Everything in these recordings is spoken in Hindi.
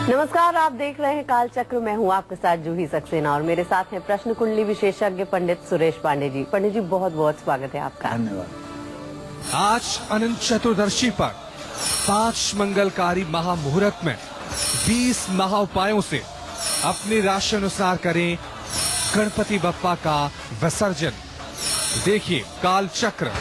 नमस्कार, आप देख रहे हैं काल चक्र। मैं हूं आपके साथ जूही सक्सेना और मेरे साथ हैं प्रश्न कुंडली विशेषज्ञ पंडित सुरेश पांडे जी। पंडित जी, बहुत बहुत स्वागत है आपका। धन्यवाद। आज अनंत चतुर्दशी पर 5 मंगलकारी महामुहूर्त में 20 महाउपायों से अपनी राशि अनुसार करें गणपति बप्पा का विसर्जन। देखिए काल चक्र।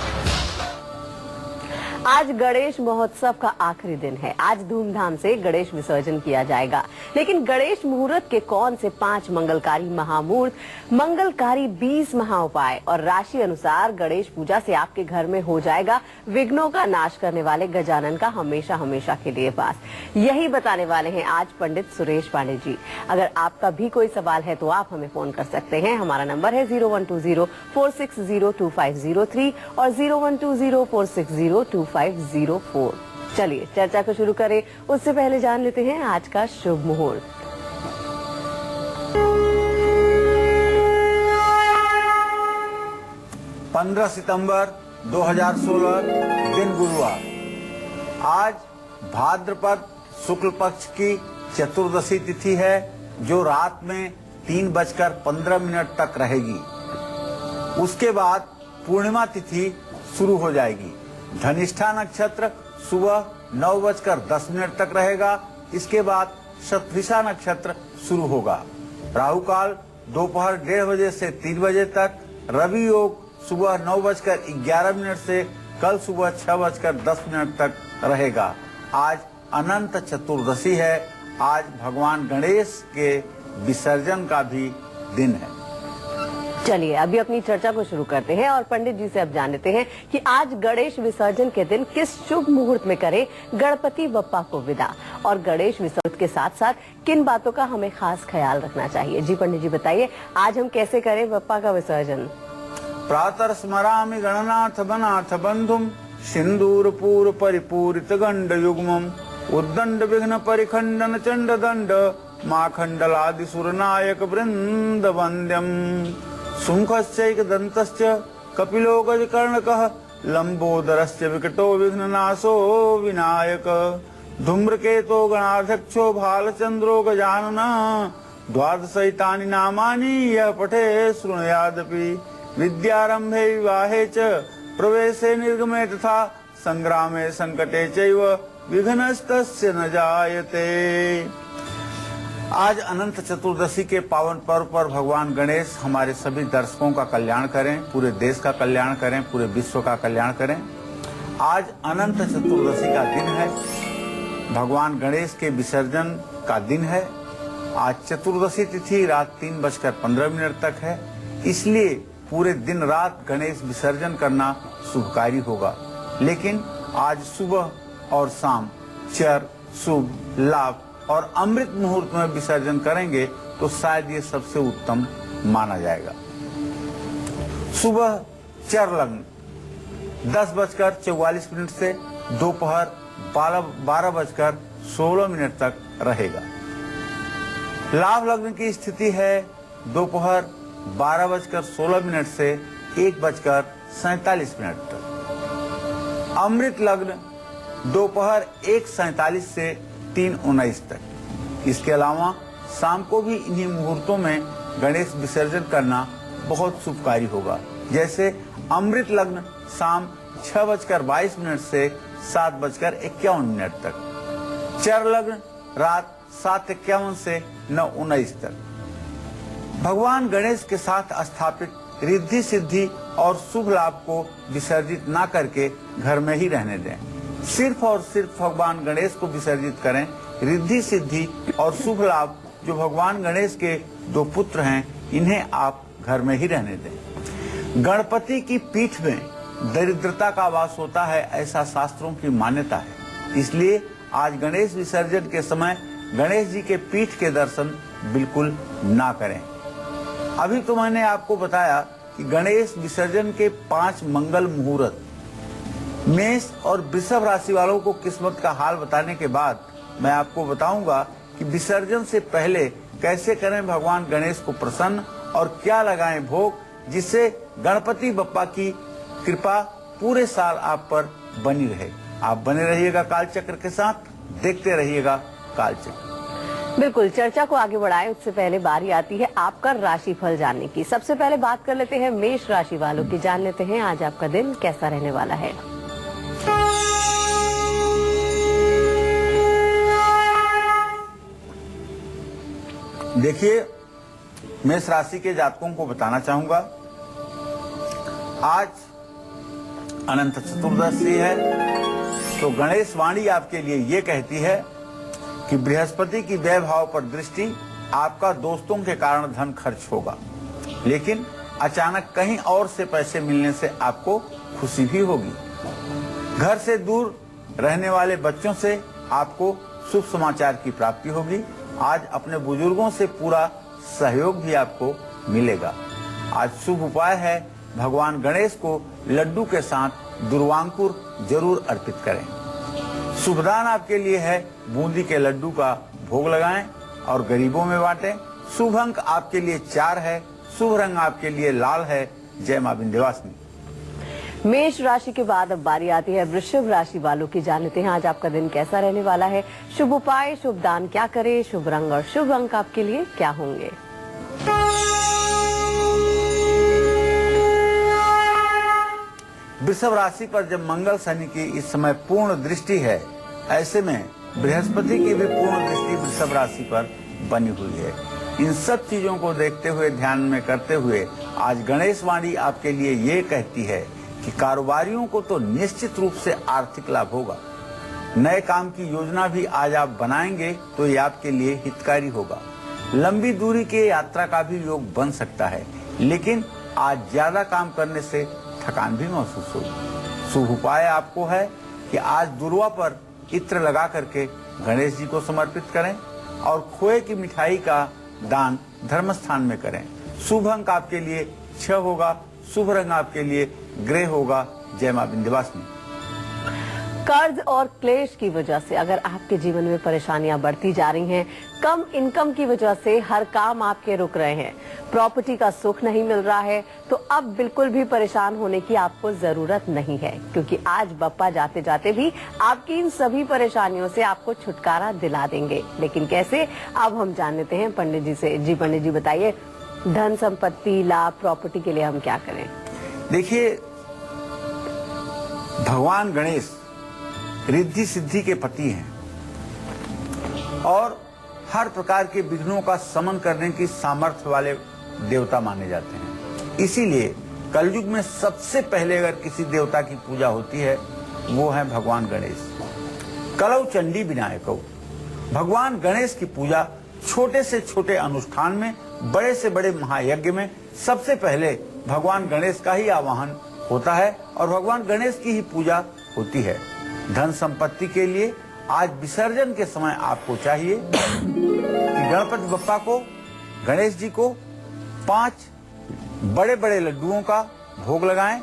आज गणेश महोत्सव का आखिरी दिन है। आज धूमधाम से गणेश विसर्जन किया जाएगा, लेकिन गणेश मुहूर्त के कौन से 5 मंगलकारी महामुहूर्त, मंगलकारी 20 महाउपाय और राशि अनुसार गणेश पूजा से आपके घर में हो जाएगा विघ्नों का नाश करने वाले गजानन का हमेशा हमेशा के लिए वास, यही बताने वाले हैं आज पंडित सुरेश पांडे जी। अगर आपका भी कोई सवाल है तो आप हमें फोन कर सकते हैं। हमारा नंबर है 0120-460-2503 और 0120-460-2504। चलिए चर्चा को शुरू करें, उससे पहले जान लेते हैं आज का शुभ मुहूर्त। पंद्रह सितंबर 2016 दिन गुरुवार। आज भाद्रपद शुक्ल पक्ष की चतुर्दशी तिथि है, जो रात में 3:15 तक रहेगी। उसके बाद पूर्णिमा तिथि शुरू हो जाएगी। धनिष्ठा नक्षत्र सुबह 9:10 तक रहेगा। इसके बाद शतभिषा नक्षत्र शुरू होगा। राहु काल दोपहर 1:30 बजे से 3 बजे तक। रवि योग सुबह 9:11 से कल सुबह 6:10 तक रहेगा। आज अनंत चतुर्दशी है। आज भगवान गणेश के विसर्जन का भी दिन है। चलिए अभी अपनी चर्चा को शुरू करते हैं और पंडित जी से अब जान लेते हैं कि आज गणेश विसर्जन के दिन किस शुभ मुहूर्त में करें गणपति बप्पा को विदा, और गणेश विसर्जन के साथ साथ किन बातों का हमें खास ख्याल रखना चाहिए। जी पंडित जी बताइए, आज हम कैसे करें बप्पा का विसर्जन। प्रातः स्मरामि गणनाथ बनाथ बंधुम सिंदूर पूर परिपूरित गंड युग्मम उद्दंड विघ्न परिखंडन चंड दंड माखंडलादि सुरनायक वृंद वंद्यम शुंखश्चैक दंतश्च कपिलो गजकर्णकः लंबोदरश्च विकटो विघ्ननाशो विनायक धूम्रकेतो गणाध्यक्षो भालचंद्रो गजानन द्वादशैतानि नामानि यः पठे शृणुयादपि विद्यारंभे विवाहे च प्रवेशे निर्गमे तथा संग्रामे संकटे चैव विघ्नस्तस्य न जायते। आज अनंत चतुर्दशी के पावन पर्व पर भगवान गणेश हमारे सभी दर्शकों का कल्याण करें, पूरे देश का कल्याण करें, पूरे विश्व का कल्याण करें। आज अनंत चतुर्दशी का दिन है, भगवान गणेश के विसर्जन का दिन है। आज चतुर्दशी तिथि रात 3:15 तक है, इसलिए पूरे दिन रात गणेश विसर्जन करना शुभकारी होगा। लेकिन आज सुबह और शाम चर, शुभ, लाभ और अमृत मुहूर्त में विसर्जन करेंगे तो शायद ये सबसे उत्तम माना जाएगा। सुबह चर लग्न 10:44 से दोपहर 12:16 तक रहेगा। लाभ लग्न की स्थिति है दोपहर 12:16 से 1:47 तक। अमृत लग्न दोपहर 1:47 से 3:19 तक। इसके अलावा शाम को भी इन्हीं मुहूर्तों में गणेश विसर्जन करना बहुत शुभकारी होगा। जैसे अमृत लग्न शाम 6:22 से 7:51 तक। चर लग्न रात 7:51 से 9:19 तक। भगवान गणेश के साथ स्थापित रिद्धि सिद्धि और शुभ लाभ को विसर्जित ना करके घर में ही रहने दें। सिर्फ और सिर्फ भगवान गणेश को विसर्जित करें। रिद्धि सिद्धि और शुभ लाभ जो भगवान गणेश के 2 पुत्र हैं, इन्हें आप घर में ही रहने दें। गणपति की पीठ में दरिद्रता का वास होता है, ऐसा शास्त्रों की मान्यता है। इसलिए आज गणेश विसर्जन के समय गणेश जी के पीठ के दर्शन बिल्कुल ना करें। अभी तो मैंने आपको बताया कि गणेश विसर्जन के 5 मंगल मुहूर्त। मेष और वृषभ राशि वालों को किस्मत का हाल बताने के बाद मैं आपको बताऊंगा कि विसर्जन से पहले कैसे करें भगवान गणेश को प्रसन्न और क्या लगाएं भोग, जिससे गणपति बप्पा की कृपा पूरे साल आप पर बनी रहे। आप बने रहिएगा कालचक्र के साथ, देखते रहिएगा कालचक्र। बिल्कुल, चर्चा को आगे बढ़ाएं उससे पहले बारी आती है आपका राशिफल जानने की। सबसे पहले बात कर लेते हैं मेष राशि वालों की, जान लेते हैं आज आपका दिन कैसा रहने वाला है। देखिए, मेष राशि के जातकों को बताना चाहूंगा, आज अनंत चतुर्दशी है, तो गणेश वाणी आपके लिए ये कहती है कि बृहस्पति की व्यय भाव पर दृष्टि, आपका दोस्तों के कारण धन खर्च होगा, लेकिन अचानक कहीं और से पैसे मिलने से आपको खुशी भी होगी। घर से दूर रहने वाले बच्चों से आपको शुभ समाचार की प्राप्ति होगी। आज अपने बुजुर्गों से पूरा सहयोग भी आपको मिलेगा। आज शुभ उपाय है, भगवान गणेश को लड्डू के साथ दुर्वांकुर जरूर अर्पित करें। शुभदान आपके लिए है, बूंदी के लड्डू का भोग लगाएं और गरीबों में बांटें। शुभ अंक आपके लिए 4 है, शुभ रंग आपके लिए लाल है। जय मां विंध्यवासिनी। मेष राशि के बाद अब बारी आती है वृषभ राशि वालों की, जान लेते हैं आज आपका दिन कैसा रहने वाला है। शुभ उपाय, शुभ दान क्या करें, शुभ रंग और शुभ अंक आपके लिए क्या होंगे। वृषभ राशि पर जब मंगल शनि की इस समय पूर्ण दृष्टि है, ऐसे में बृहस्पति की भी पूर्ण दृष्टि वृषभ राशि पर बनी हुई है। इन सब चीजों को देखते हुए, ध्यान में करते हुए आज गणेश वाणी आपके लिए ये कहती है कि कारोबारियों को तो निश्चित रूप से आर्थिक लाभ होगा। नए काम की योजना भी आज आप बनाएंगे तो ये आपके लिए हितकारी होगा। लंबी दूरी की यात्रा का भी योग बन सकता है, लेकिन आज ज्यादा काम करने से थकान भी महसूस होगी। शुभ उपाय आपको है कि आज दुर्वा पर इत्र लगा करके गणेश जी को समर्पित करें और खोए की मिठाई का दान धर्म स्थान में करें। शुभ अंक आपके लिए 6 होगा, शुभ रंग आपके लिए ग्रे होगा। जय मां विंध्यवासिनी। कर्ज और क्लेश की वजह से अगर आपके जीवन में परेशानियां बढ़ती जा रही हैं, कम इनकम की वजह से हर काम आपके रुक रहे हैं, प्रॉपर्टी का सुख नहीं मिल रहा है, तो अब बिल्कुल भी परेशान होने की आपको जरूरत नहीं है, क्योंकि आज बप्पा जाते जाते भी आपकी इन सभी परेशानियों से आपको छुटकारा दिला देंगे। लेकिन कैसे, अब हम जान लेते हैं पंडित जी से। जी पंडित जी बताइए, धन संपत्ति लाभ प्रॉपर्टी के लिए हम क्या करें। देखिए, भगवान गणेश रिद्धि सिद्धि के पति हैं और हर प्रकार के विघ्नों का शमन करने की सामर्थ्य वाले देवता माने जाते हैं। इसीलिए कलयुग में सबसे पहले अगर किसी देवता की पूजा होती है, वो है भगवान गणेश। कलौ चंडी विनायकौ। भगवान गणेश की पूजा छोटे से छोटे अनुष्ठान में, बड़े से बड़े महायज्ञ में सबसे पहले भगवान गणेश का ही आवाहन होता है और भगवान गणेश की ही पूजा होती है। धन संपत्ति के लिए आज विसर्जन के समय आपको चाहिए कि गणपति बप्पा को, गणेश जी को 5 बड़े बड़े लड्डुओं का भोग लगाएं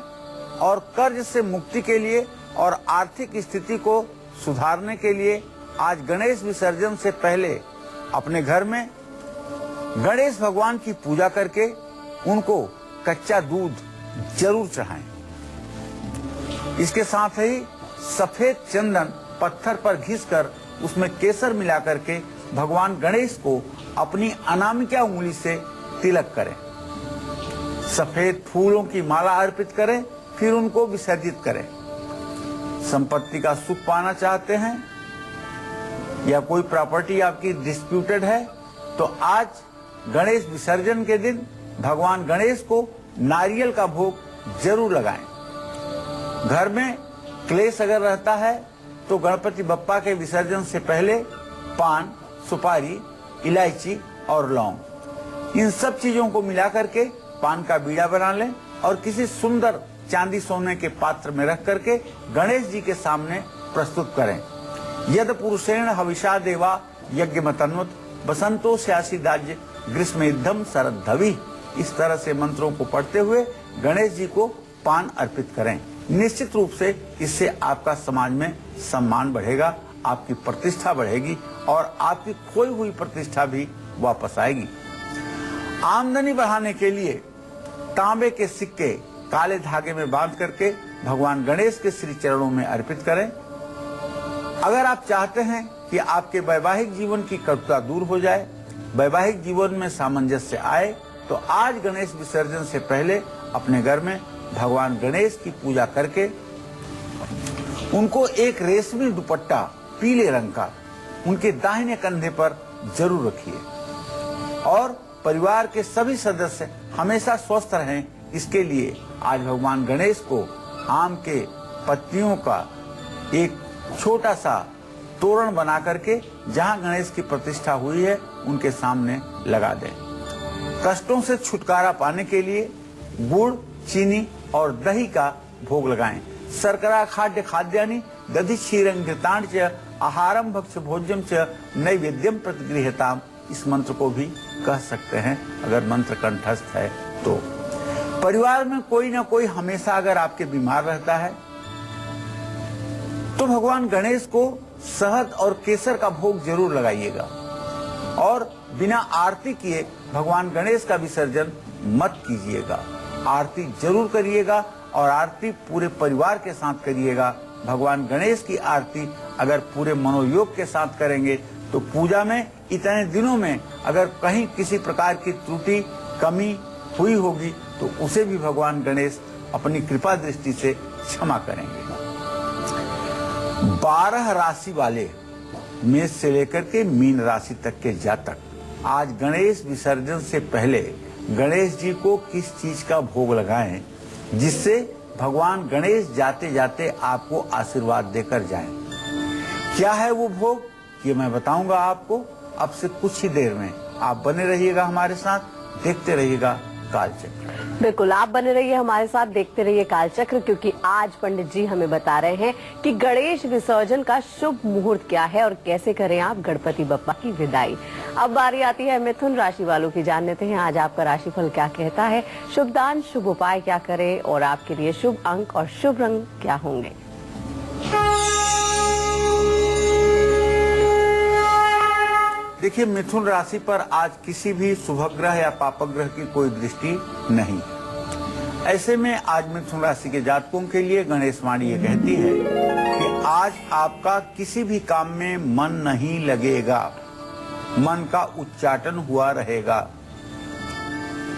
और कर्ज से मुक्ति के लिए और आर्थिक स्थिति को सुधारने के लिए आज गणेश विसर्जन से पहले अपने घर में गणेश भगवान की पूजा करके उनको कच्चा दूध जरूर चढ़ाएं। इसके साथ ही सफेद चंदन पत्थर पर घिसकर उसमें केसर मिलाकर के भगवान गणेश को अपनी अनामिका उंगली से तिलक करें। सफेद फूलों की माला अर्पित करें, फिर उनको विसर्जित करें। संपत्ति का सुख पाना चाहते हैं या कोई प्रॉपर्टी आपकी डिस्प्यूटेड है, तो आज गणेश विसर्जन के दिन भगवान गणेश को नारियल का भोग जरूर लगाएं। घर में क्लेश अगर रहता है तो गणपति बप्पा के विसर्जन से पहले पान, सुपारी, इलायची और लौंग, इन सब चीजों को मिला करके पान का बीड़ा बना लें और किसी सुंदर चांदी सोने के पात्र में रख करके गणेश जी के सामने प्रस्तुत करें। यद पुरुषेण हविषा देवा यज्ञ मतन्वत बसंतो स्यासी दाज्य ग्रीष्म इद्धम शरद्धवि। इस तरह से मंत्रों को पढ़ते हुए गणेश जी को पान अर्पित करें। निश्चित रूप से इससे आपका समाज में सम्मान बढ़ेगा, आपकी प्रतिष्ठा बढ़ेगी और आपकी खोई हुई प्रतिष्ठा भी वापस आएगी। आमदनी बढ़ाने के लिए तांबे के सिक्के काले धागे में बांध करके भगवान गणेश के श्री चरणों में अर्पित करें। अगर आप चाहते हैं कि आपके वैवाहिक जीवन की कटुता दूर हो जाए, वैवाहिक जीवन में सामंजस्य आए, तो आज गणेश विसर्जन से पहले अपने घर में भगवान गणेश की पूजा करके उनको एक रेशमी दुपट्टा पीले रंग का उनके दाहिने कंधे पर जरूर रखिए और परिवार के सभी सदस्य हमेशा स्वस्थ रहें, इसके लिए आज भगवान गणेश को आम के पत्तियों का एक छोटा सा तोरण बना करके जहां गणेश की प्रतिष्ठा हुई है उनके सामने लगा दें। कष्टों से छुटकारा पाने के लिए गुड़, चीनी और दही का भोग लगाएं। शर्करा खाद्य खाद्यानि दधि क्षीरं घृतान च आहारम भक्ष भोज्यम च नैवेद्यम प्रतिगृह्यताम, इस मंत्र को भी कह सकते हैं अगर मंत्र कंठस्थ है तो। परिवार में कोई ना कोई हमेशा अगर आपके बीमार रहता है तो भगवान गणेश को शहद और केसर का भोग जरूर लगाइएगा और बिना आरती किए भगवान गणेश का विसर्जन मत कीजिएगा। आरती जरूर करिएगा और आरती पूरे परिवार के साथ करिएगा। भगवान गणेश की आरती अगर पूरे मनोयोग के साथ करेंगे तो पूजा में इतने दिनों में अगर कहीं किसी प्रकार की त्रुटि कमी हुई होगी तो उसे भी भगवान गणेश अपनी कृपा दृष्टि से क्षमा करेंगे। 12 राशि वाले मेष से लेकर के मीन राशि तक के जातक आज गणेश विसर्जन से पहले गणेश जी को किस चीज का भोग लगाएं जिससे भगवान गणेश जाते जाते आपको आशीर्वाद देकर जाएं। क्या है वो भोग, ये मैं बताऊंगा आपको अब से कुछ ही देर में। आप बने रहिएगा हमारे साथ, देखते रहिएगा कालचक्र। बिल्कुल, आप बने रहिए हमारे साथ, देखते रहिए कालचक्र, क्योंकि आज पंडित जी हमें बता रहे हैं कि गणेश विसर्जन का शुभ मुहूर्त क्या है और कैसे करें आप गणपति बप्पा की विदाई। अब बारी आती है मिथुन राशि वालों की, जान लेते हैं आज आपका राशिफल क्या कहता है। शुभ दान, शुभ उपाय क्या करें और आपके लिए शुभ अंक और शुभ रंग क्या होंगे। देखिए, मिथुन राशि पर आज किसी भी शुभ ग्रह या पाप ग्रह की कोई दृष्टि नहीं है। ऐसे में आज मिथुन राशि के जातकों के लिए गणेश वाणी ये कहती है कि आज आपका किसी भी काम में मन नहीं लगेगा, मन का उच्चाटन हुआ रहेगा।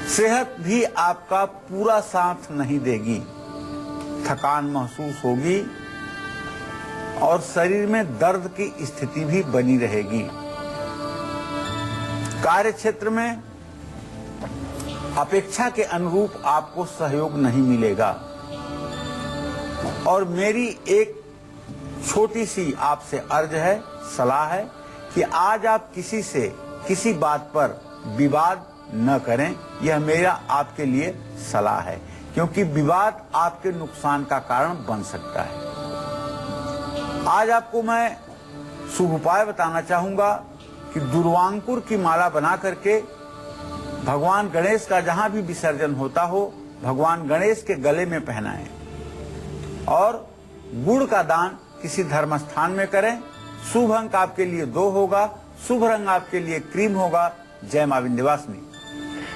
सेहत भी आपका पूरा साथ नहीं देगी, थकान महसूस होगी और शरीर में दर्द की स्थिति भी बनी रहेगी। कार्य क्षेत्र में अपेक्षा के अनुरूप आपको सहयोग नहीं मिलेगा और मेरी एक छोटी सी आपसे अर्ज है, सलाह है कि आज आप किसी से किसी बात पर विवाद न करें। यह मेरा आपके लिए सलाह है, क्योंकि विवाद आपके नुकसान का कारण बन सकता है। आज आपको मैं शुभ उपाय बताना चाहूंगा कि दुर्वांकुर की माला बना करके भगवान गणेश का जहां भी विसर्जन होता हो भगवान गणेश के गले में पहनाएं और गुड़ का दान किसी धर्म स्थान में करें। शुभ अंक आपके लिए 2 होगा, शुभ रंग आपके लिए क्रीम होगा। जय मां विंध्यवासिनी।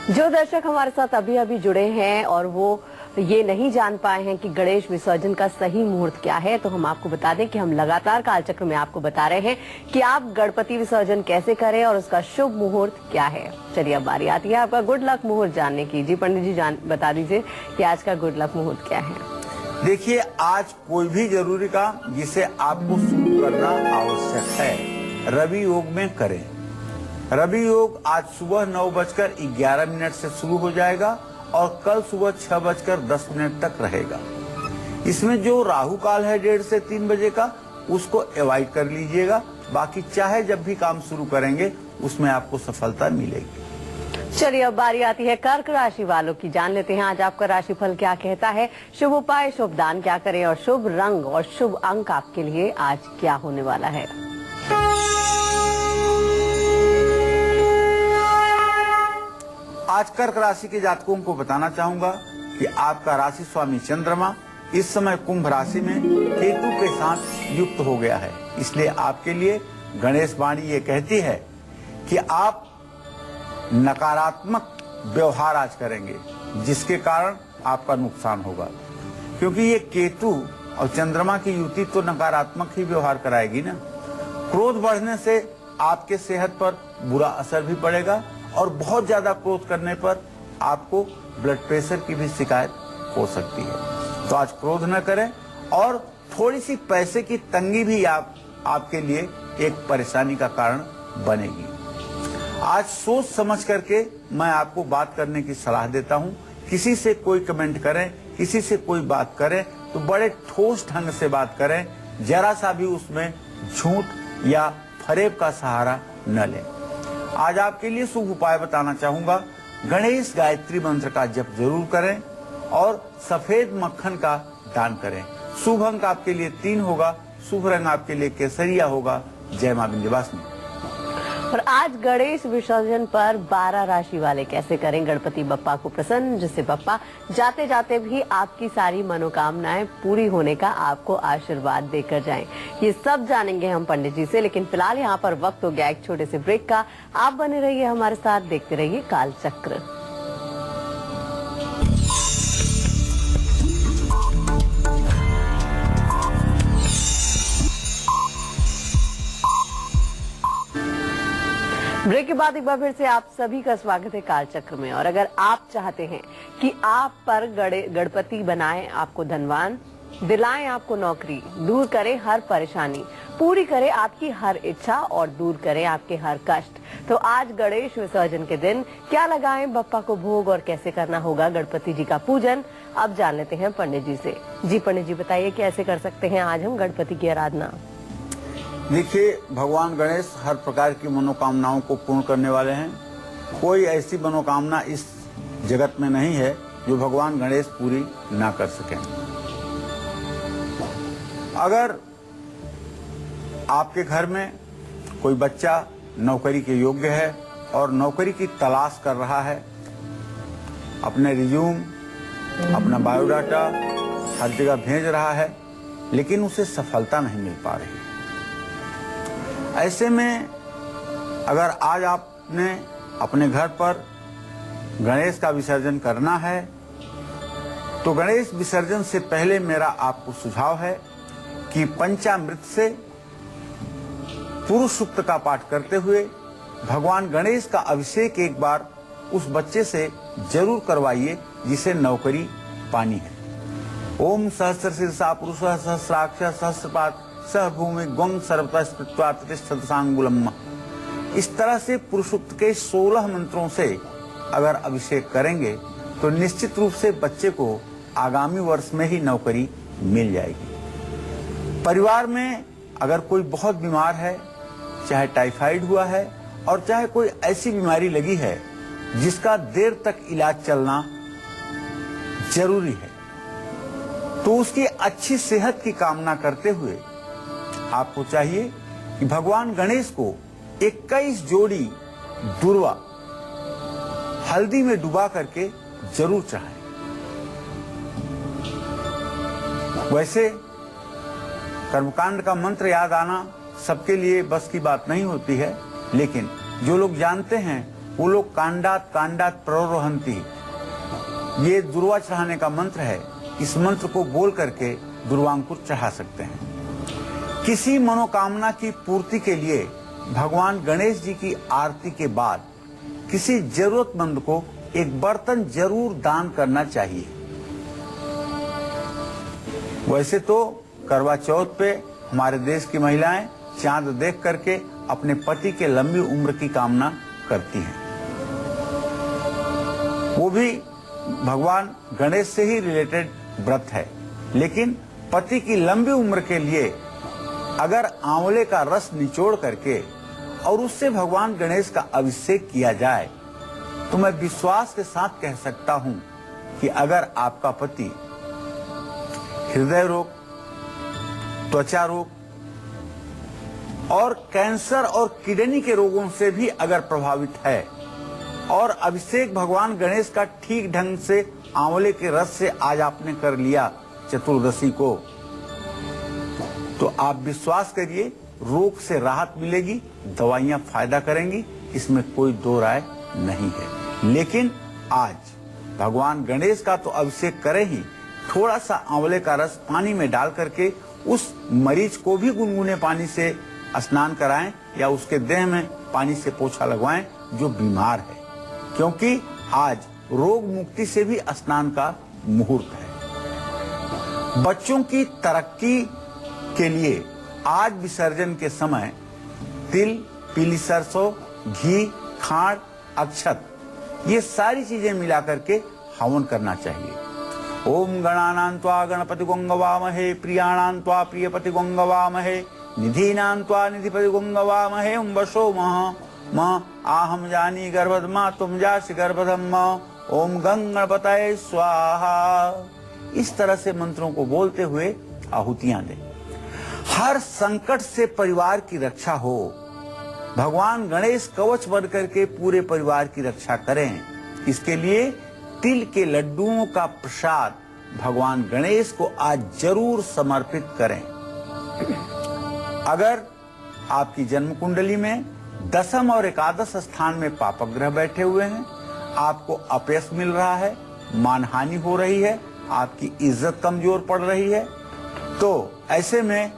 जो दर्शक हमारे साथ अभी अभी जुड़े हैं और वो ये नहीं जान पाए हैं कि गणेश विसर्जन का सही मुहूर्त क्या है, तो हम आपको बता दें कि हम लगातार कालचक्र में आपको बता रहे हैं कि आप गणपति विसर्जन कैसे करें और उसका शुभ मुहूर्त क्या है। चलिए अब बारी आती है आपका गुड लक मुहूर्त जानने की। जी पंडित जी बता दीजिए कि आज का गुड लक मुहूर्त क्या है। देखिए, आज कोई भी जरूरी काम जिसे आपको शुरू करना आवश्यक है रवि योग में करें। रवि योग आज सुबह 9:11 से शुरू हो जाएगा और कल सुबह 6:10 तक रहेगा। इसमें जो राहु काल है 1:30 से 3 बजे का, उसको अवॉइड कर लीजिएगा। बाकी चाहे जब भी काम शुरू करेंगे उसमें आपको सफलता मिलेगी। चलिए अब बारी आती है कर्क राशि वालों की, जान लेते हैं आज आपका राशिफल क्या कहता है। शुभ उपाय, शुभ दान क्या करें और शुभ रंग और शुभ अंक आपके लिए आज क्या होने वाला है। आज कर्क राशि के जातकों को बताना चाहूंगा कि आपका राशि स्वामी चंद्रमा इस समय कुंभ राशि में केतु के साथ युक्त हो गया है। इसलिए आपके लिए गणेश वाणी ये कहती है कि आप नकारात्मक व्यवहार आज करेंगे जिसके कारण आपका नुकसान होगा, क्योंकि ये केतु और चंद्रमा की युति तो नकारात्मक ही व्यवहार कराएगी ना। क्रोध बढ़ने से आपके सेहत पर बुरा असर भी पड़ेगा और बहुत ज्यादा क्रोध करने पर आपको ब्लड प्रेशर की भी शिकायत हो सकती है। तो आज क्रोध न करें और थोड़ी सी पैसे की तंगी भी आपके लिए एक परेशानी का कारण बनेगी। आज सोच समझ करके मैं आपको बात करने की सलाह देता हूं। किसी से कोई कमेंट करें, किसी से कोई बात करें तो बड़े ठोस ढंग से बात करें, जरा सा भी उसमें झूठ या फरेब का सहारा न लें। आज आपके लिए शुभ उपाय बताना चाहूंगा। गणेश गायत्री मंत्र का जप जरूर करें और सफेद मक्खन का दान करें। शुभ अंक आपके लिए 3 होगा, शुभ रंग आपके लिए केसरिया होगा। जय मां विंध्यवासिनी। और आज गणेश विसर्जन पर 12 राशि वाले कैसे करें गणपति बप्पा को प्रसन्न, जिससे बप्पा जाते जाते भी आपकी सारी मनोकामनाएं पूरी होने का आपको आशीर्वाद देकर जाएं। ये सब जानेंगे हम पंडित जी से, लेकिन फिलहाल यहाँ पर वक्त हो गया एक छोटे से ब्रेक का। आप बने रहिए हमारे साथ, देखते रहिए कालचक्र। ब्रेक के बाद एक बार फिर से आप सभी का स्वागत है कालचक्र में। और अगर आप चाहते हैं कि आप पर गणपति बनाएं आपको धनवान, दिलाएं आपको नौकरी, दूर करें हर परेशानी, पूरी करे आपकी हर इच्छा और दूर करे आपके हर कष्ट, तो आज गणेश विसर्जन के दिन क्या लगाएं बप्पा को भोग और कैसे करना होगा गणपति जी का पूजन, अब जान लेते हैं पंडित जी से। जी पंडित जी बताइए कैसे कर सकते हैं आज हम गणपति की आराधना। देखिए, भगवान गणेश हर प्रकार की मनोकामनाओं को पूर्ण करने वाले हैं। कोई ऐसी मनोकामना इस जगत में नहीं है जो भगवान गणेश पूरी ना कर सकें। अगर आपके घर में कोई बच्चा नौकरी के योग्य है और नौकरी की तलाश कर रहा है, अपने रिज्यूम, अपना बायोडाटा हर जगह भेज रहा है, लेकिन उसे सफलता नहीं मिल पा रही, ऐसे में अगर आज आपने अपने घर पर गणेश का विसर्जन करना है तो गणेश विसर्जन से पहले मेरा आपको सुझाव है कि पंचामृत से पुरुष सूक्त का पाठ करते हुए भगवान गणेश का अभिषेक एक बार उस बच्चे से जरूर करवाइए जिसे नौकरी पानी है। ओम सहस्र शीर्षा पुरुष सहस्राक्ष सहस्रपाद सह भूमि गंग सर्वता स्पृत्वा प्रतिष्ठित सांगुलम। इस तरह से पुरुषोक्त के 16 मंत्रों से अगर अभिषेक करेंगे तो निश्चित रूप से बच्चे को आगामी वर्ष में ही नौकरी मिल जाएगी। परिवार में अगर कोई बहुत बीमार है, चाहे टाइफाइड हुआ है और चाहे कोई ऐसी बीमारी लगी है जिसका देर तक इलाज चलना जरूरी है, तो उसकी अच्छी सेहत की कामना करते हुए आपको चाहिए कि भगवान गणेश को 21 जोड़ी दुर्वा हल्दी में डुबा करके जरूर चढ़ाएं। वैसे कर्मकांड का मंत्र याद आना सबके लिए बस की बात नहीं होती है, लेकिन जो लोग जानते हैं वो लोग कांडात कांडात प्ररोहंती, ये दुर्वा चढ़ाने का मंत्र है। इस मंत्र को बोल करके दुर्वांकुर चढ़ा सकते हैं। किसी मनोकामना की पूर्ति के लिए भगवान गणेश जी की आरती के बाद किसी जरूरतमंद को एक बर्तन जरूर दान करना चाहिए। वैसे तो करवा चौथ पे हमारे देश की महिलाएं चांद देख करके अपने पति के लंबी उम्र की कामना करती हैं। वो भी भगवान गणेश से ही रिलेटेड व्रत है, लेकिन पति की लंबी उम्र के लिए अगर आंवले का रस निचोड़ करके और उससे भगवान गणेश का अभिषेक किया जाए तो मैं विश्वास के साथ कह सकता हूं कि अगर आपका पति हृदय रोग, त्वचा रोग और कैंसर और किडनी के रोगों से भी अगर प्रभावित है और अभिषेक भगवान गणेश का ठीक ढंग से आंवले के रस से आज आपने कर लिया चतुर्दशी को, तो आप विश्वास करिए रोग से राहत मिलेगी, दवाइयां फायदा करेंगी, इसमें कोई दो राय नहीं है। लेकिन आज भगवान गणेश का तो अभिषेक करें ही, थोड़ा सा आंवले का रस पानी में डाल करके उस मरीज को भी गुनगुने पानी से स्नान कराएं या उसके देह में पानी से पोछा लगवाएं जो बीमार है, क्योंकि आज रोग मुक्ति से भी स्नान का मुहूर्त है। बच्चों की तरक्की के लिए आज विसर्जन के समय तिल, पीली सरसों, घी, खांड, अक्षत ये सारी चीजें मिला करके हवन करना चाहिए। ओम गणानां त्वा गणपति गंगवामहे, प्रियाणां त्वा प्रियपति गंगवामहे, निधीनां त्वा निधिपति गंगवामहे। ओम वशो मह आहम जानी गर्भधमा तुम जासि गर्भधम। ओम गंगणपतये स्वाहा। इस तरह से मंत्रों को बोलते हुए आहुतियां दें। हर संकट से परिवार की रक्षा हो, भगवान गणेश कवच बन करके पूरे परिवार की रक्षा करें। इसके लिए तिल के लड्डुओं का प्रसाद भगवान गणेश को आज जरूर समर्पित करें। अगर आपकी जन्म कुंडली में दशम और एकादश स्थान में पापक ग्रह बैठे हुए हैं, आपको अपयश मिल रहा है, मानहानि हो रही है, आपकी इज्जत कमजोर पड़ रही है, तो ऐसे में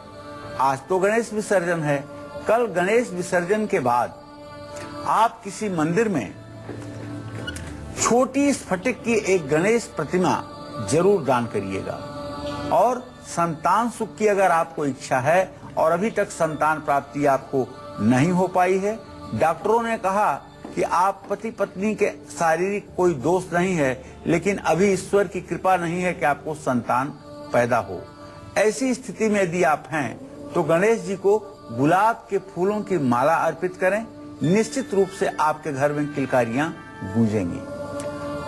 आज तो गणेश विसर्जन है, कल गणेश विसर्जन के बाद आप किसी मंदिर में छोटी स्फटिक की एक गणेश प्रतिमा जरूर दान करिएगा। और संतान सुख की अगर आपको इच्छा है और अभी तक संतान प्राप्ति आपको नहीं हो पाई है, डॉक्टरों ने कहा कि आप पति पत्नी के शारीरिक कोई दोष नहीं है, लेकिन अभी ईश्वर की कृपा नहीं है कि आपको संतान पैदा हो, ऐसी स्थिति में यदि आप हैं तो गणेश जी को गुलाब के फूलों की माला अर्पित करें। निश्चित रूप से आपके घर में किलकारियां गूंजेंगी।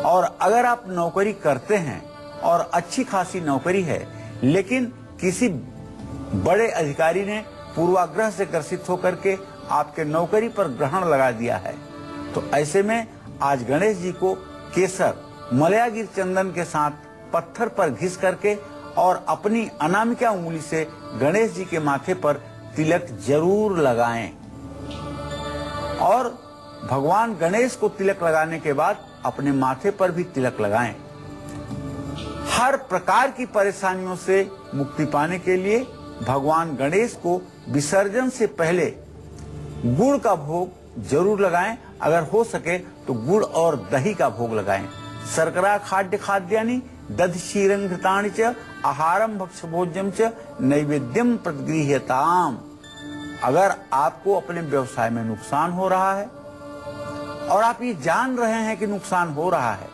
और अगर आप नौकरी करते हैं और अच्छी खासी नौकरी है, लेकिन किसी बड़े अधिकारी ने पूर्वाग्रह से ग्रसित होकर के आपके नौकरी पर ग्रहण लगा दिया है, तो ऐसे में आज गणेश जी को केसर, मलयागिर चंदन के साथ पत्थर पर घिस करके और अपनी अनामिका उंगली से गणेश जी के माथे पर तिलक जरूर लगाएं। और भगवान गणेश को तिलक लगाने के बाद अपने माथे पर भी तिलक लगाएं। हर प्रकार की परेशानियों से मुक्ति पाने के लिए भगवान गणेश को विसर्जन से पहले गुड़ का भोग जरूर लगाएं। अगर हो सके तो गुड़ और दही का भोग लगाएं। शर्करा खाद्य खाद्यानि दधि क्षीरं घृतानि च आहारम भक्ष भोज्यम च नैवेद्यम प्रतिगृह्यताम। अगर आपको अपने व्यवसाय में नुकसान हो रहा है और आप ये जान रहे हैं कि नुकसान हो रहा है,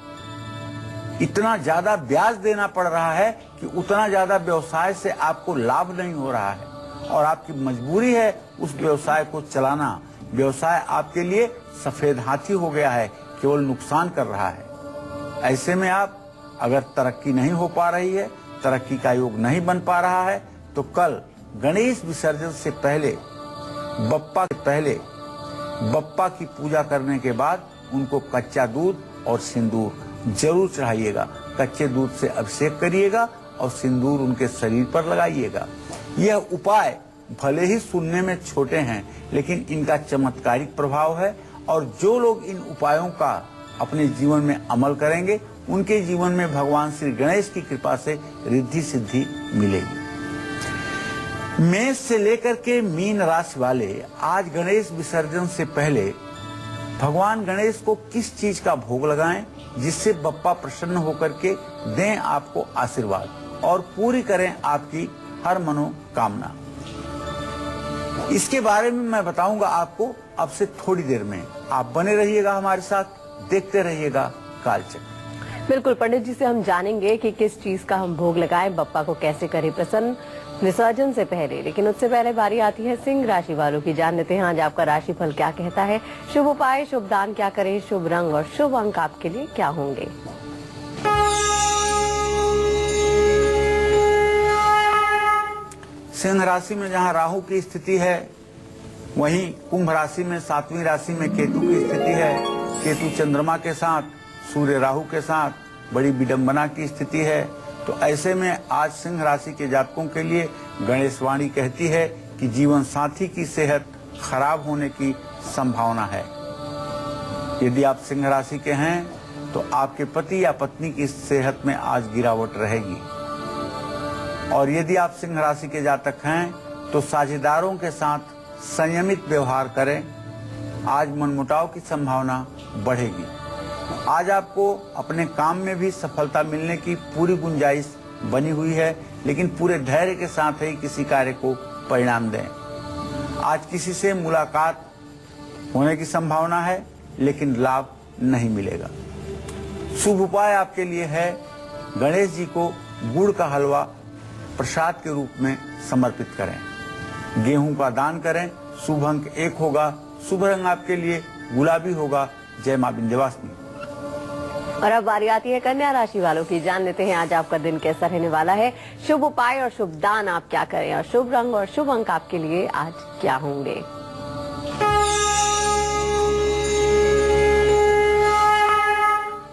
इतना ज्यादा ब्याज देना पड़ रहा है कि उतना ज्यादा व्यवसाय से आपको लाभ नहीं हो रहा है और आपकी मजबूरी है उस व्यवसाय को चलाना, व्यवसाय आपके लिए सफेद हाथी हो गया है, केवल नुकसान कर रहा है, ऐसे में आप अगर तरक्की नहीं हो पा रही है, तरक्की का योग नहीं बन पा रहा है, तो कल गणेश विसर्जन से पहले बप्पा की पूजा करने के बाद उनको कच्चा दूध और सिंदूर जरूर चढ़ाइएगा। कच्चे दूध से अभिषेक करिएगा और सिंदूर उनके शरीर पर लगाइएगा। यह उपाय भले ही सुनने में छोटे हैं, लेकिन इनका चमत्कारिक प्रभाव है और जो लोग इन उपायों का अपने जीवन में अमल करेंगे, उनके जीवन में भगवान श्री गणेश की कृपा से रिद्धि सिद्धि मिलेगी। मेष से लेकर के मीन राशि वाले आज गणेश विसर्जन से पहले भगवान गणेश को किस चीज का भोग लगाएं जिससे बप्पा प्रसन्न होकर के दें आपको आशीर्वाद और पूरी करें आपकी हर मनोकामना। इसके बारे में मैं बताऊंगा आपको अब से थोड़ी देर में। आप बने रहिएगा हमारे साथ, देखते रहिएगा कालचक्र। बिल्कुल, पंडित जी से हम जानेंगे कि किस चीज का हम भोग लगाएं, बप्पा को कैसे करें प्रसन्न विसर्जन से पहले। लेकिन उससे पहले बारी आती है सिंह राशि वालों की। जान लेते हैं आज आपका राशिफल क्या कहता है। शुभ उपाय, शुभ दान क्या करें, शुभ रंग और शुभ अंक आपके लिए क्या होंगे। सिंह राशि में जहां राहु की स्थिति है, वहीं कुंभ राशि में 7वीं राशि में केतु की स्थिति है। केतु चंद्रमा के साथ, सूर्य राहु के साथ बड़ी विडंबना की स्थिति है। तो ऐसे में आज सिंह राशि के जातकों के लिए गणेश वाणी कहती है कि जीवन साथी की सेहत खराब होने की संभावना है। यदि आप सिंह राशि के हैं तो आपके पति या पत्नी की सेहत में आज गिरावट रहेगी। और यदि आप सिंह राशि के जातक हैं तो साझेदारों के साथ संयमित व्यवहार करें। आज मनमुटाव की संभावना बढ़ेगी। आज आपको अपने काम में भी सफलता मिलने की पूरी गुंजाइश बनी हुई है, लेकिन पूरे धैर्य के साथ ही किसी कार्य को परिणाम दें। आज किसी से मुलाकात होने की संभावना है, लेकिन लाभ नहीं मिलेगा। शुभ उपाय आपके लिए है गणेश जी को गुड़ का हलवा प्रसाद के रूप में समर्पित करें। गेहूं का दान करें। शुभ अंक 1 होगा। शुभ रंग आपके लिए गुलाबी होगा। जय मां विंध्यवासिनी। और अब बारी आती है कन्या राशि वालों की। जान लेते हैं आज आपका दिन कैसा रहने वाला है। शुभ उपाय और शुभ दान आप क्या करें और शुभ रंग और शुभ अंक आपके लिए आज क्या होंगे।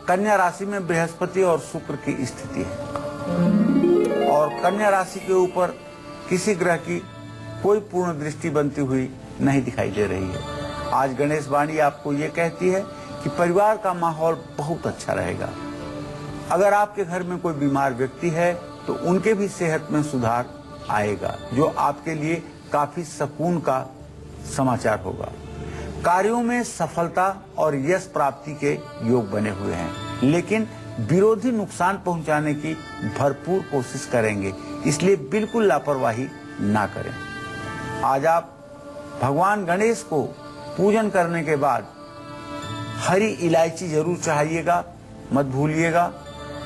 कन्या राशि में बृहस्पति और शुक्र की स्थिति है और कन्या राशि के ऊपर किसी ग्रह की कोई पूर्ण दृष्टि बनती हुई नहीं दिखाई दे रही है। आज गणेश वाणी आपको ये कहती है कि परिवार का माहौल बहुत अच्छा रहेगा। अगर आपके घर में कोई बीमार व्यक्ति है तो उनके भी सेहत में सुधार आएगा, जो आपके लिए काफी सुकून का समाचार होगा। कार्यों में सफलता और यश प्राप्ति के योग बने हुए हैं, लेकिन विरोधी नुकसान पहुंचाने की भरपूर कोशिश करेंगे, इसलिए बिल्कुल लापरवाही ना करें। आज आप भगवान गणेश को पूजन करने के बाद हरी इलायची जरूर चाहिएगा, मत भूलिएगा।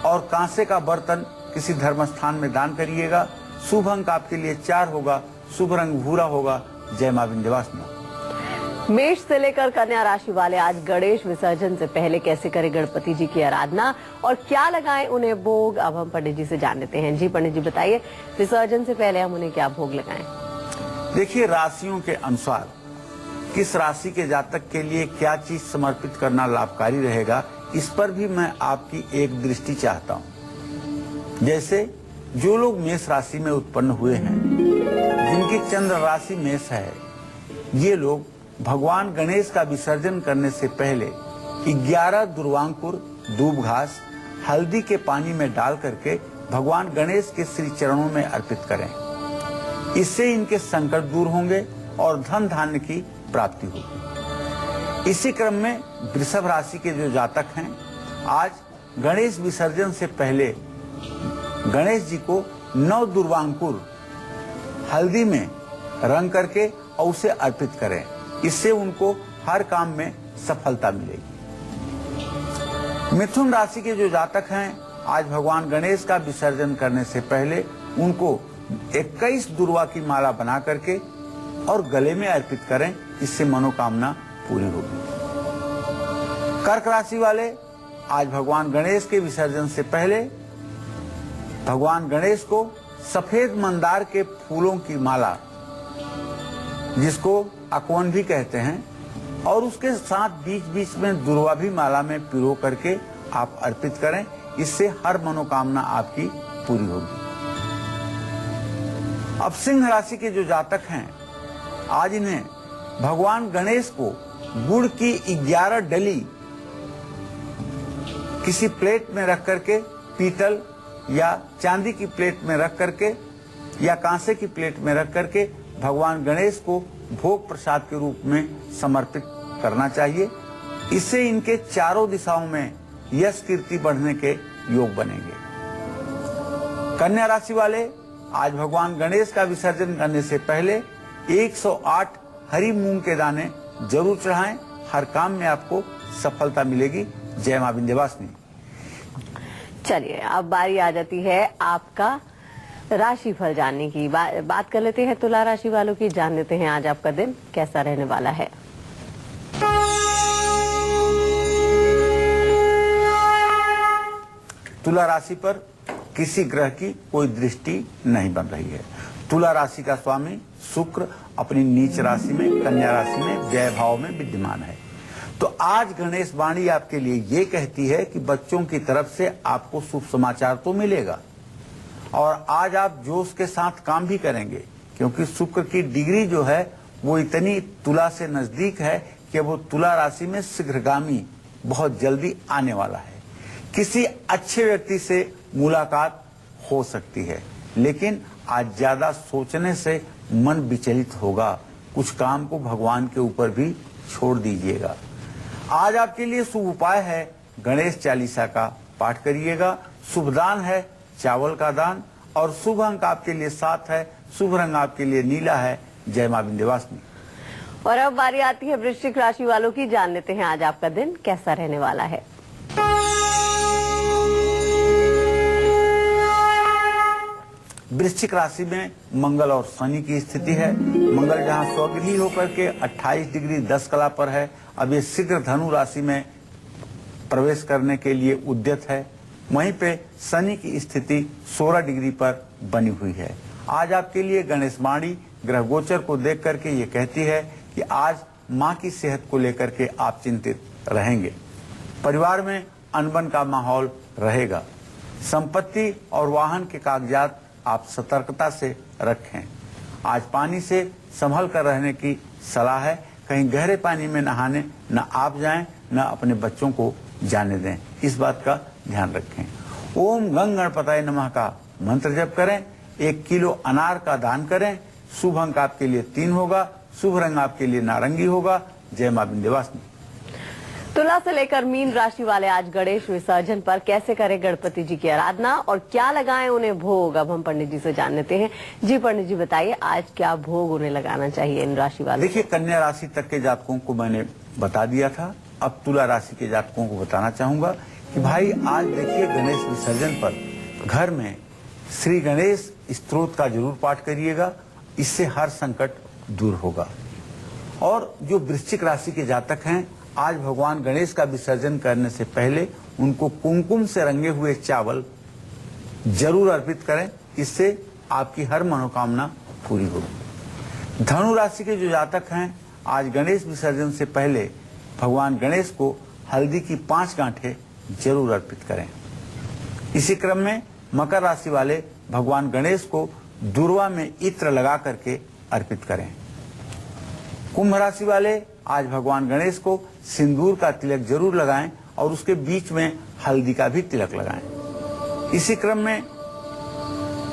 और कांसे का बर्तन किसी धर्म स्थान में दान करिएगा। शुभ अंक आपके लिए 4 होगा। शुभ रंग भूरा होगा। जय मां विंध्यवासिनी। मेष से लेकर कन्या राशि वाले आज गणेश विसर्जन से पहले कैसे करें गणपति जी की आराधना और क्या लगाएं उन्हें भोग, अब हम पंडित जी से जान लेते हैं। जी पंडित जी बताइए, विसर्जन से पहले हम उन्हें क्या भोग लगाएं? देखिए, राशियों के अनुसार किस राशि के जातक के लिए क्या चीज समर्पित करना लाभकारी रहेगा, इस पर भी मैं आपकी एक दृष्टि चाहता हूँ। जैसे जो लोग मेष राशि में उत्पन्न हुए हैं, जिनकी चंद्र राशि मेष है, ये लोग भगवान गणेश का विसर्जन करने से पहले 11 दुर्वांकुर दूब घास हल्दी के पानी में डाल करके भगवान गणेश के श्री चरणों में अर्पित करें। इससे इनके संकट दूर होंगे और धन धान्य की प्राप्ति होगी। इसी क्रम में वृषभ राशि के जो जातक हैं, आज गणेश विसर्जन से पहले गणेश जी को 9 दुर्वांकुर हल्दी में रंग करके और उसे अर्पित करें। इससे उनको हर काम में सफलता मिलेगी। मिथुन राशि के जो जातक हैं, आज भगवान गणेश का विसर्जन करने से पहले उनको 21 दुर्वा की माला बना करके और गले में अर्पित करें। इससे मनोकामना पूरी होगी। कर्क राशि वाले आज भगवान गणेश के विसर्जन से पहले भगवान गणेश को सफेद मंदार के फूलों की माला, जिसको अकवन भी कहते हैं, और उसके साथ बीच बीच में दुर्वा भी माला में पिरो करके आप अर्पित करें। इससे हर मनोकामना आपकी पूरी होगी। अब सिंह राशि के जो जातक हैं, आज इन्हें भगवान गणेश को गुड़ की 11 डली किसी प्लेट में रख करके, पीतल या चांदी की प्लेट में रख करके या कांसे की प्लेट में रख करके भगवान गणेश को भोग प्रसाद के रूप में समर्पित करना चाहिए। इससे इनके चारों दिशाओं में यश कीर्ति बढ़ने के योग बनेंगे। कन्या राशि वाले आज भगवान गणेश का विसर्जन करने से पहले 108 हरी मूंग के दाने जरूर चढ़ाएं। हर काम में आपको सफलता मिलेगी। जय मां विंध्यवासिनी। चलिए, अब बारी आ जाती है आपका राशिफल जानने की। बात कर लेते हैं तुला राशि वालों की। जान लेते हैं आज आपका दिन कैसा रहने वाला है। तुला राशि पर किसी ग्रह की कोई दृष्टि नहीं बन रही है। तुला राशि का स्वामी शुक्र अपनी नीच राशि में कन्या राशि में व्यय भाव में विद्यमान है। तो आज गणेश वाणी आपके लिए ये कहती है कि बच्चों की तरफ से आपको शुभ समाचार तो मिलेगा और आज आप जोश के साथ काम भी करेंगे, क्योंकि शुक्र की डिग्री जो है वो इतनी तुला से नजदीक है कि वो तुला राशि में शीघ्रगामी बहुत जल्दी आने वाला है। किसी अच्छे व्यक्ति से मुलाकात हो सकती है, लेकिन आज ज्यादा सोचने से मन विचलित होगा। कुछ काम को भगवान के ऊपर भी छोड़ दीजिएगा। आज आपके लिए शुभ उपाय है गणेश चालीसा का पाठ करिएगा। शुभ दान है चावल का दान और शुभ अंक आपके लिए 7 है। शुभ रंग आपके लिए नीला है। जय मां विंध्यवासिनी। और अब बारी आती है वृश्चिक राशि वालों की। जान लेते हैं आज आपका दिन कैसा रहने वाला है। वृश्चिक राशि में मंगल और शनि की स्थिति है। मंगल जहां स्वगृही होकर के 28 डिग्री 10 कला पर है, अब ये शीघ्र धनु राशि में प्रवेश करने के लिए उद्यत है। वहीं पे शनि की स्थिति 16 डिग्री पर बनी हुई है। आज आपके लिए गणेश वाणी ग्रह गोचर को देख करके ये कहती है कि आज मां की सेहत को लेकर के आप चिंतित रहेंगे। परिवार में अनबन का माहौल रहेगा। संपत्ति और वाहन के कागजात आप सतर्कता से रखें। आज पानी से संभल कर रहने की सलाह है। कहीं गहरे पानी में नहाने न आप जाएं न अपने बच्चों को जाने दें, इस बात का ध्यान रखें। ओम गंग गणपताय नमः का मंत्र जप करें। 1 किलो अनार का दान करें। शुभ अंक आपके लिए 3 होगा। शुभ रंग आपके लिए नारंगी होगा। जय मां विंध्यवासिनी। तुला से लेकर मीन राशि वाले आज गणेश विसर्जन पर कैसे करें गणपति जी की आराधना और क्या लगाएं उन्हें भोग, अब हम पंडित जी से जान लेते हैं। जी पंडित जी बताइए, आज क्या भोग उन्हें लगाना चाहिए इन राशि वाले? देखिए, कन्या राशि तक के जातकों को मैंने बता दिया था। अब तुला राशि के जातकों को बताना चाहूंगा कि भाई आज देखिए गणेश विसर्जन पर घर में श्री गणेश स्तोत्र का जरूर पाठ करिएगा। इससे हर संकट दूर होगा। और जो वृश्चिक राशि के जातक हैं, आज भगवान गणेश का विसर्जन करने से पहले उनको कुमकुम से रंगे हुए चावल जरूर अर्पित करें। इससे आपकी हर मनोकामना पूरी होगी। धनु राशि के जो जातक हैं, आज गणेश विसर्जन से पहले भगवान गणेश को हल्दी की 5 गांठें जरूर अर्पित करें। इसी क्रम में मकर राशि वाले भगवान गणेश को दूर्वा में इत्र लगा करके अर्पित करें। कुंभ राशि वाले आज भगवान गणेश को सिंदूर का तिलक जरूर लगाएं और उसके बीच में हल्दी का भी तिलक लगाएं। इसी क्रम में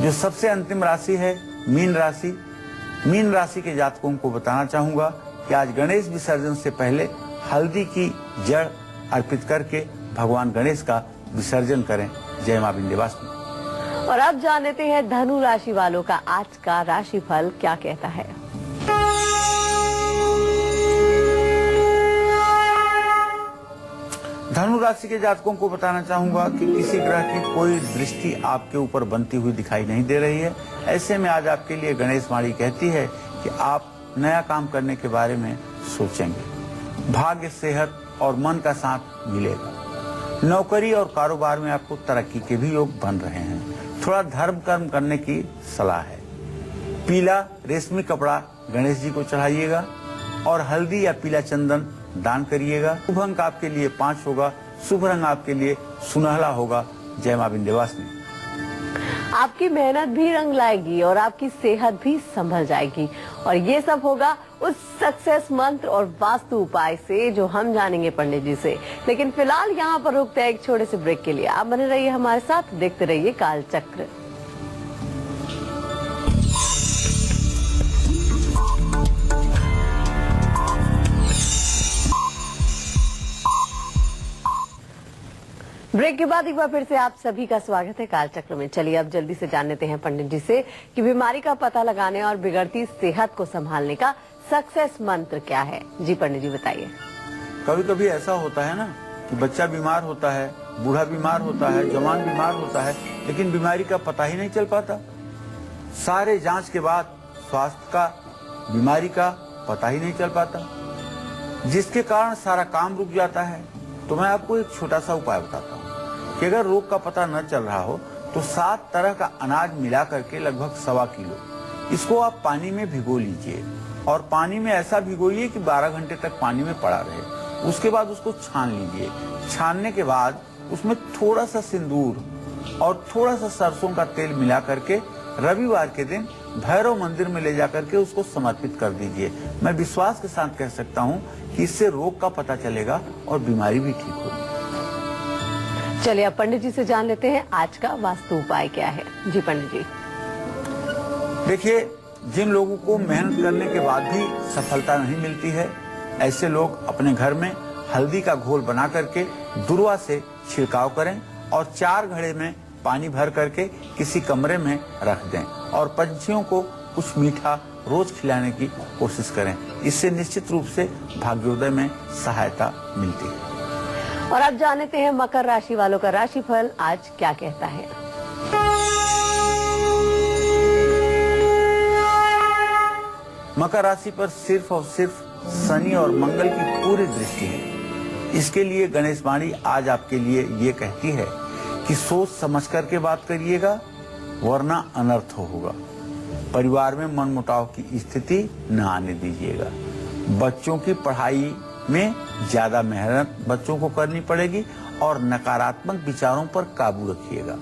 जो सबसे अंतिम राशि है मीन राशि, मीन राशि के जातकों को बताना चाहूंगा कि आज गणेश विसर्जन से पहले हल्दी की जड़ अर्पित करके भगवान गणेश का विसर्जन करें। जय मां विंध्यवासिनी। और अब जान लेते हैं धनु राशि वालों का आज का राशिफल क्या कहता है। धनु राशि के जातकों को बताना चाहूंगा कि किसी ग्रह की कोई दृष्टि आपके ऊपर बनती हुई दिखाई नहीं दे रही है। ऐसे में आज आपके लिए गणेश वाणी कहती है कि आप नया काम करने के बारे में सोचेंगे। भाग्य, सेहत और मन का साथ मिलेगा। नौकरी और कारोबार में आपको तरक्की के भी योग बन रहे हैं। थोड़ा धर्म कर्म करने की सलाह है। पीला रेशमी कपड़ा गणेश जी को चढ़ाइएगा और हल्दी या पीला चंदन दान करिएगा। शुभ अंक आपके लिए 5 होगा। शुभ रंग आपके लिए सुनहला होगा। जय मां विंध्यवासिनी। आपकी मेहनत भी रंग लाएगी और आपकी सेहत भी संभल जाएगी और ये सब होगा उस सक्सेस मंत्र और वास्तु उपाय से जो हम जानेंगे पंडित जी से। लेकिन फिलहाल यहाँ पर रुकते हैं एक छोटे से ब्रेक के लिए। आप बने रहिए हमारे साथ, देखते रहिए कालचक्र। ब्रेक के बाद एक बार फिर से आप सभी का स्वागत है कालचक्र में। चलिए अब जल्दी से जान लेते हैं पंडित जी से कि बीमारी का पता लगाने और बिगड़ती सेहत को संभालने का सक्सेस मंत्र क्या है। जी पंडित जी बताइए। कभी कभी ऐसा होता है ना कि बच्चा बीमार होता है, बूढ़ा बीमार होता है, जवान बीमार होता है, लेकिन बीमारी का पता ही नहीं चल पाता। सारे जांच के बाद स्वास्थ्य का, बीमारी का पता ही नहीं चल पाता, जिसके कारण सारा काम रुक जाता है। तो मैं आपको एक छोटा सा उपाय बताता हूँ कि अगर रोग का पता न चल रहा हो तो 7 तरह का अनाज मिला करके लगभग 1.25 किलो इसको आप पानी में भिगो लीजिए और पानी में ऐसा भिगोइए कि 12 घंटे तक पानी में पड़ा रहे। उसके बाद उसको छान लीजिए। छानने के बाद उसमें थोड़ा सा सिंदूर और थोड़ा सा सरसों का तेल मिला करके रविवार के दिन भैरव मंदिर में ले जाकर के उसको समर्पित कर दीजिए। मैं विश्वास के साथ कह सकता हूँ कि इससे रोग का पता चलेगा और बीमारी भी ठीक होगी। चलिए अब पंडित जी से जान लेते हैं आज का वास्तु उपाय क्या है। जी पंडित जी। देखिए, जिन लोगों को मेहनत करने के बाद भी सफलता नहीं मिलती है, ऐसे लोग अपने घर में हल्दी का घोल बना करके दुर्वा से छिड़काव करें और 4 घड़े में पानी भर करके किसी कमरे में रख दें और पंछियों को कुछ मीठा रोज खिलाने की कोशिश करें। इससे निश्चित रूप से भाग्योदय में सहायता मिलती है। और अब जानते हैं मकर राशि वालों का राशिफल आज क्या कहता है। मकर राशि पर सिर्फ और सिर्फ शनि और मंगल की पूरी दृष्टि है। इसके लिए गणेश वाणी आज आपके लिए ये कहती है कि सोच समझ करके बात करिएगा, वरना अनर्थ होगा। परिवार में मनमुटाव की स्थिति न आने दीजिएगा। बच्चों की पढ़ाई में ज्यादा मेहनत बच्चों को करनी पड़ेगी और नकारात्मक विचारों पर काबू रखिएगा।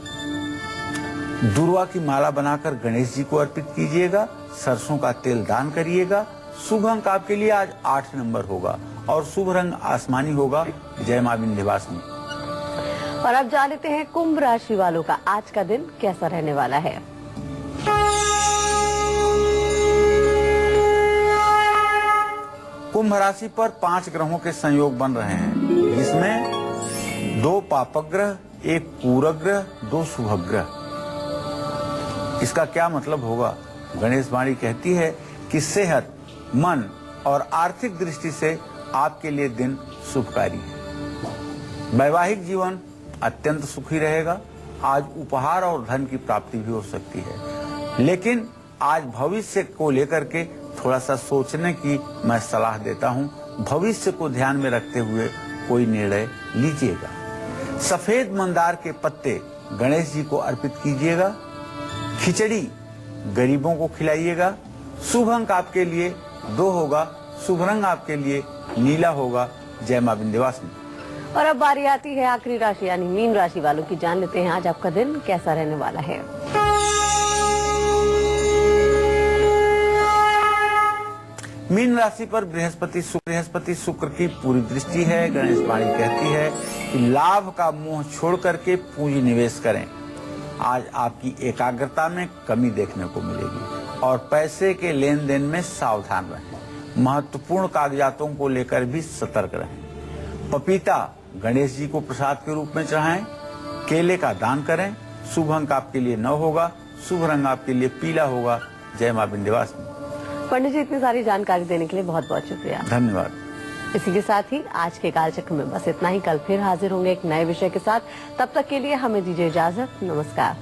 दुर्वा की माला बनाकर गणेश जी को अर्पित कीजिएगा। सरसों का तेल दान करिएगा। शुभ अंक आपके लिए आज 8 नंबर होगा और शुभ रंग आसमानी होगा। जय मां विंध्यवासिनी। और अब जानते हैं कुंभ राशि वालों का आज का दिन कैसा रहने वाला है। कुंभ राशि पर 5 ग्रहों के संयोग बन रहे हैं, जिसमें 2 पापक ग्रह, 1 पूरक ग्रह, 2 शुभ ग्रह। इसका क्या मतलब होगा? गणेश वाणी कहती है कि सेहत, मन और आर्थिक दृष्टि से आपके लिए दिन शुभकारी है। वैवाहिक जीवन अत्यंत सुखी रहेगा। आज उपहार और धन की प्राप्ति भी हो सकती है, लेकिन आज भविष्य को लेकर के थोड़ा सा सोचने की मैं सलाह देता हूं। भविष्य को ध्यान में रखते हुए कोई निर्णय लीजिएगा। सफेद मंदार के पत्ते गणेश जी को अर्पित कीजिएगा। खिचड़ी गरीबों को खिलाइएगा। शुभ अंक आपके लिए 2 होगा। शुभ रंग आपके लिए नीला होगा। जय मां विंध्यवासिनी। और अब बारी आती है आखिरी राशि यानी मीन राशि वालों की। जान लेते हैं आज आपका दिन कैसा रहने वाला है। मीन राशि पर बृहस्पति शुक्र की पूरी दृष्टि है। गणेश वाणी कहती है कि लाभ का मोह छोड़ करके पूंजी निवेश करें। आज आपकी एकाग्रता में कमी देखने को मिलेगी और पैसे के लेन देन में सावधान रहें। महत्वपूर्ण कागजातों को लेकर भी सतर्क रहें। पपीता गणेश जी को प्रसाद के रूप में चढ़ाएं। केले का दान करें। शुभ अंक आपके लिए 9 होगा। शुभ रंग आपके लिए पीला होगा। जय मां विंध्यवासिनी। पंडित जी, इतनी सारी जानकारी देने के लिए बहुत बहुत शुक्रिया। धन्यवाद। इसी के साथ ही आज के कालचक्र में बस इतना ही। कल फिर हाजिर होंगे एक नए विषय के साथ। तब तक के लिए हमें दीजिए इजाजत। नमस्कार।